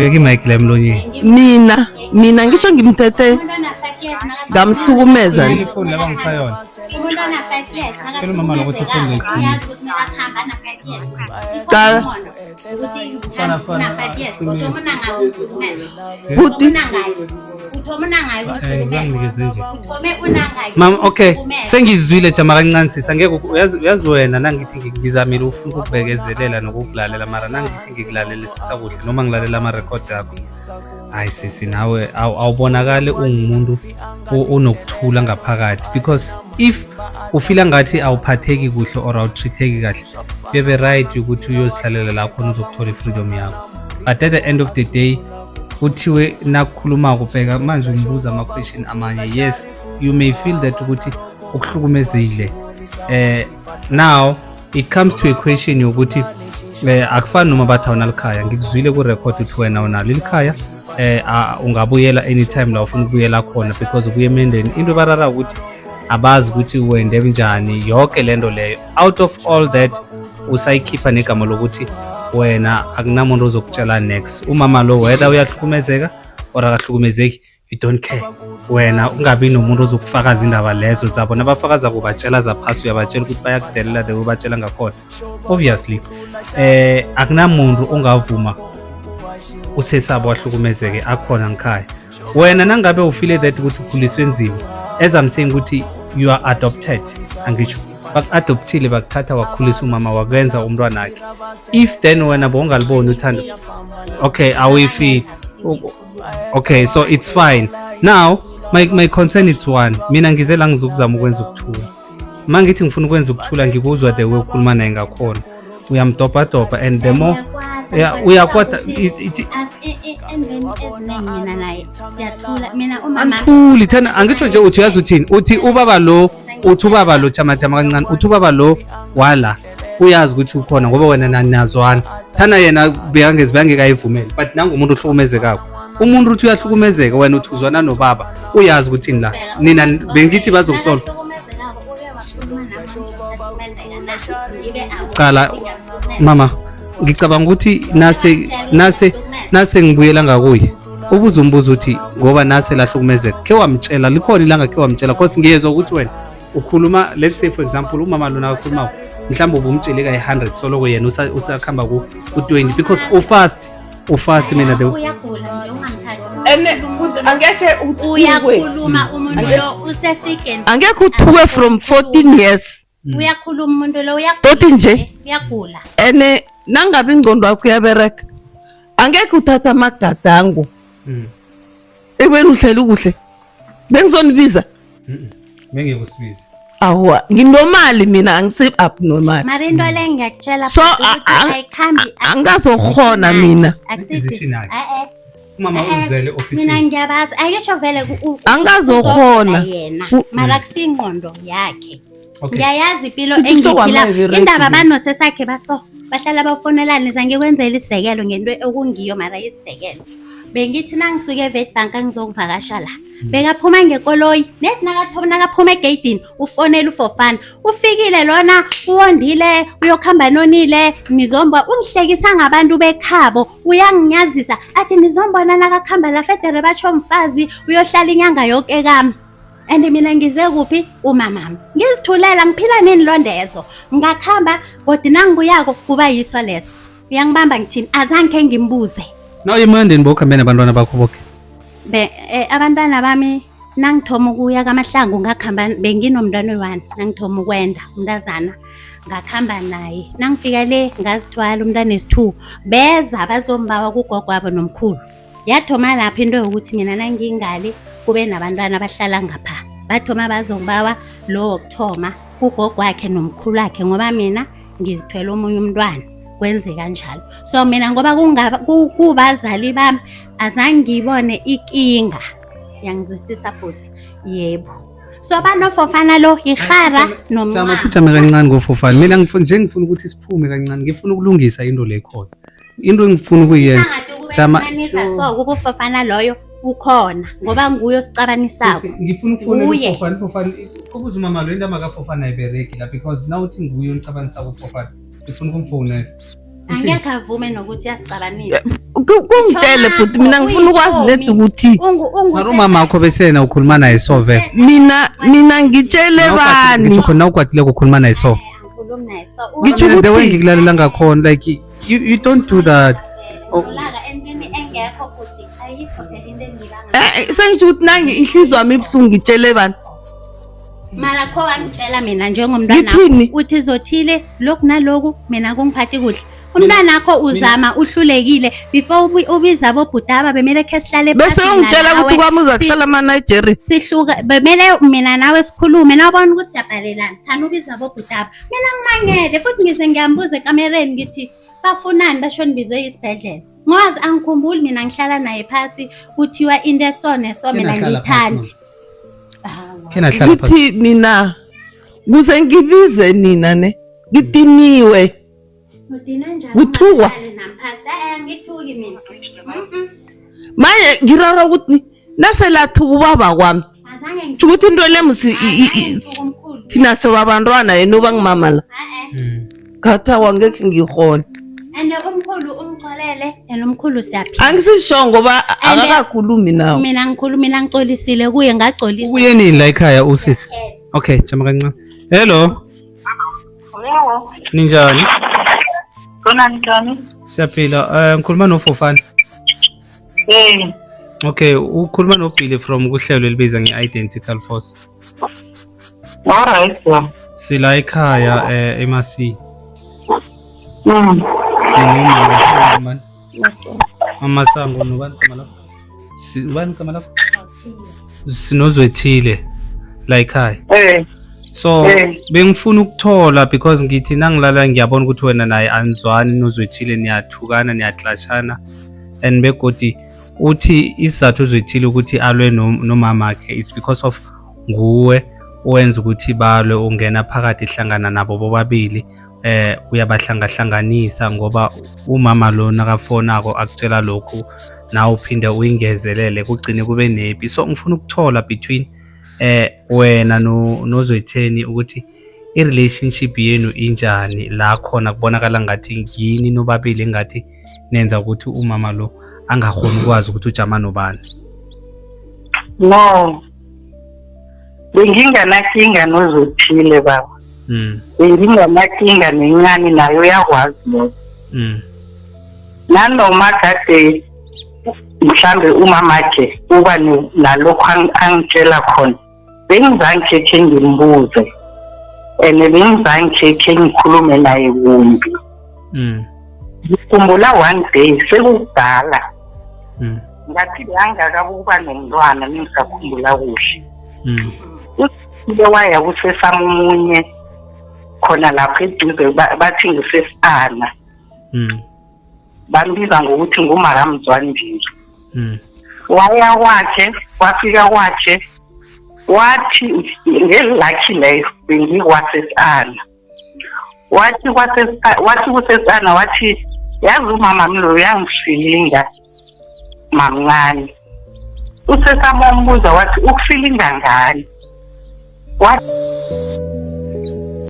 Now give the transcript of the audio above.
Beki mic la emlonyeni. Mina ngisho ngimthethe ngamhlukumeza. Ifoni laba ngipha yona. Umuntu ona 5 years Tshela umama lo ukuthi ufone ngeqiniso. uyazi ukuthi mina akhamba na 5 years. Qala. Fana. Na 5 years. Uthomuna ngayo ukuhlukumeza. Buti. Uthomuna ngayo Ngiyanikeze nje. uthome unangayo. Mama okay, sengizwile jama kancane sisa ngeke uyazi wena nangithi ngizamile ufuna ukubekezelela nokukulalela mara nangithi ngikulalela sisakuhle noma ngilalela ama record yakho. Hayi sisi nawe awubonakala ungumuntu onokuthula ngaphakathi because if ufila ngathi awuphatheki kuhle or awutreateki kahle you have a right ukuthi uyosihlalela lapho uzokuthola freedom yakho. But at the end of the day uthiwe nakukhuluma kubheka manje umbuza ama question amanye. Yes, you may feel that ukuthi ukuhlukumezile. Now it comes to a question yokuthi akufani noma bathawona likhaya. Ngikuzwile ku record uthi wena unalo likhaya ungabuyela anytime la ufuna ukubuyela khona because ubuye emendeni. Into barara ukuthi abazi ukuthi wende njani yonke lento leyo. Out of all that usayikhipha negama lokuthi wena akunamuntu ozokutshela next. Umama lo whether uyahlukumezeka or akahlukumezeki you don't care. Wena ungabi nomuntu ozokufakaza indaba lezo zabo nabafakaza kubatshela zaphasi uyabatshela ukuthi bayakudelela de ubatshela ngakhona. Obviously akunamuntu ongavuma usesabo wahlukumezeke akhona ngikhaya. Wena nangabe ufile that ukuthi ukhuliswe nzima as I'm saying ukuthi you are adopted angisho bak-adoptile bakuthatha wakhulisa umama wakwenza umntwana wakhe. If then wena bongaliboni uthando okay awifi okay so it's fine. Now my concern is one, mina ngizela ngizokuzama ukwenza ukuthula. Mangithi ngifuna ukwenza ukuthula ngikuzwa the way ukhuluma naye ngakhona uyamdopa and the more uyakwata mina naye siyathula mina umama Anthuli thana angitsho nje uthi uyazi uthini uthi ubaba lo jama kancane uthi ubaba lo wala uyazi ukuthi ukhona ngoba wena nanazwana thana yena bengekayivumeli but nangu umuntu ohlukumezekako umuntu uthi uyahlukumezeka wena uthi uzwana nobaba uyazi ukuthi la nina bengithi bazokusola qala mama ngicabanga ukuthi nase ngibuyela ngakuye ubuza umbuzo uthi ngoba nase lahlukumezeka ke wamtshela likhona ilanga ke wamtshela because ngiyezwa ukuthi wena ukhuluma let's say for example umama lona ukhuluma mhlawumbe ubumtshele ka100 soloko yena usakhamba ku20 because ufast mina de uyagula nje ungamthathi angeke uyakhuluma umuntu lo usesikeni angeke uthuke from 14 years uyakhuluma umuntu lo toti nje uyagula nangabe ingqondo yakho yabereka angeke uthatha amagadango ekweni uhleli kuhle bengizonibiza bengekusibiza awa nginormally mina angisi abnormal mara into le ngiyakutshela so angazokhona mina mama uzele office mina ngiyabazi ayisho vele angazokhona yena mara kusingqondo yakhe ngiyayazi impilo engiphila indaba banosesakhe bahlala bafonelana zange kwenzela isekelo ngento okungiyo mara isekelo bengithi nangisuke eVetbank ngizokuvakasha la bekaphuma ngekoloyi net nakaphuma egate ufonela uFofana ufikile lona uwondile uyokhamba nonile nizomba ungihlekisa ngabantu bekhabo uyanginyazisa athi nizombona nakakhamba la federe batsho mfazi uyohlala inyanga yonke kami and mina ngize kuphi umamami ngizithulela ngiphila nenilondezo ngakhamba kodwa nangibuyako kuba yiswa leso uyangibamba ngithini azange ngimbuze naw imandeni bokuhamba nabantwana bakho bonke abantwana bami nangithoma ukuya kaMahlangu ngakhamba benginomntwana oyi1 nangithoma ukwenda umntazana ngakhamba naye nangifika le ngazithwala umntwana esi2 beza bazombawa kugogo wabo nomkhulu yathoma lapha into yokuthi mina nangingali kube nabantwana abahlala ngapha bathoma bazombawa lo wokuthoma kugogo wakhe nomkhulu wakhe ngoba mina ngizithwela omunye umntwana kwenze kanjalo so mina ngoba kubazali bami azange ngibone ikinga yangizwisisa futhi yebo so banoFofana lo ihara nomama phithame kancane ngoFofana mina ngifuna ukuthi siphume kancane ngifuna ukulungisa into le khona into engifuna ukuyenza jama so kubuFofana loyo ukhona ngoba nguyo sicabanisako ngifuna ukufonela uFofana kubuza umama lo into amakaFofana ayibereki la because now uthi nguyo onicabanisako uFofana sifuna ukumfonela angekho avume nokuthi yasicabanisa. Kungitshele bhuti mina ngifuna ukwazi nedi ukuthi mara umama wakho besena ukhuluma naye so vele mina ngitshele bani ngisho khona ukwatile ukukhuluma naye so Angikhulumi naye. So Ngitsho the way ukuthi ngikulalela ngakhona like you don't do that. ulaka entweni engekho futhi ayikho into engibanga. sengisho ukuthi nangi inhliziyo yami ibuhlungu ngitshele bani Mara kho wangitshela mina njengomntwana Ngithini? uthi zothile lokhu naloku mina kungiphathi kuhle. Umntwana wakho uzama uhlulekile before ubiza abobhutaba bemele khe sihlale bese ungitshela ukuthi kwami uzakuhlala ama-Nigeria sihluka bemele mina nawe sikhulume nawubona ukuthi siyabhalelana khani ubiza abobhutaba mina ngimangele futhi ngize ngiyambuza ekamereni ngithi bafunani basho nibizwe isibhedlela ngazi angikhumbuli mina ngihlala naye phasi kuthiwa into esone so mina ngiyithandi. Kena hlala phansi. ngithi mina kuze ngibize nina ne ngidiniwe Kuthukwa? Angithuki mina. manje ngirara ukuthi naselathuka ubaba kwami Azange Ngisho ukuthi into le ngithukumkhulu. thina sebabantwana yena uba ngimama la khatha wangekhe ngikhona And umkhulu umxolele and umkhulu siyaphila. angisisho ngoba akakakhulumi nawe Mina ngikhuluma mina ngixolisile kuye ngagcolisa. Ubuye nini la ekhaya usisi? Okay, jama kancane. Hello, Yebo. ninjani? Khona njani? Siyaphila. Ngikhuluma noFofana. Okay, ukhuluma noBilly from kuhlelo elibiza nge-Identical Force. Alright. Sila ekhaya eMasi. Mm. Sinoma Mama Sango nobani kamala. Ubani kamala? Sinozwethile la ekhaya. So bengifuna ukuthola because ngithi nangilala ngiyabona ukuthi wena naye anizwani nozwethile niyathukana niyaxashana and begodi uthi isizathu uzwethile ukuthi alwe nomama wakhe it's because of nguwe owenza ukuthi balwe ungena phakathi ihlangana nabo bobabili uyabahlangahlanganisa ngoba umama lo nakafonako akutshela lokhu nawe uphinde uyingezelele kugcine kube nepi so ngifuna ukuthola between wena nozwetheni ukuthi i-relationship yenu injani la khona kubonakala ngathi ngini nobabili ngathi nenza ukuthi umama lo angakhoni ukwazi ukuthi ujama nobani. No. Benginganakinga nozwethile baba. Benginganakinga nencane nayo yakwazi lo. Nanoma kade mhlambe umama wakhe uba nalokho angitshela khona bengizange ngimbuze bengizange ngikhulume naye kumbi. Ngikhumbula one day sekudala ngathi angakabuba nomntwana ningisakhumbula kuhle usile waya kusesamunye khona lapha eduze bathi ngisesana bambiza ngokuthi nguMaramzwandile. Waya kwakhe wafika kwakhe wathi ngelakhi leyo bengikwasesana wathi kusesana wathi yazi umama mlo yangifilinga mamncane usesamombuza wathi ukufilinga ngani wathi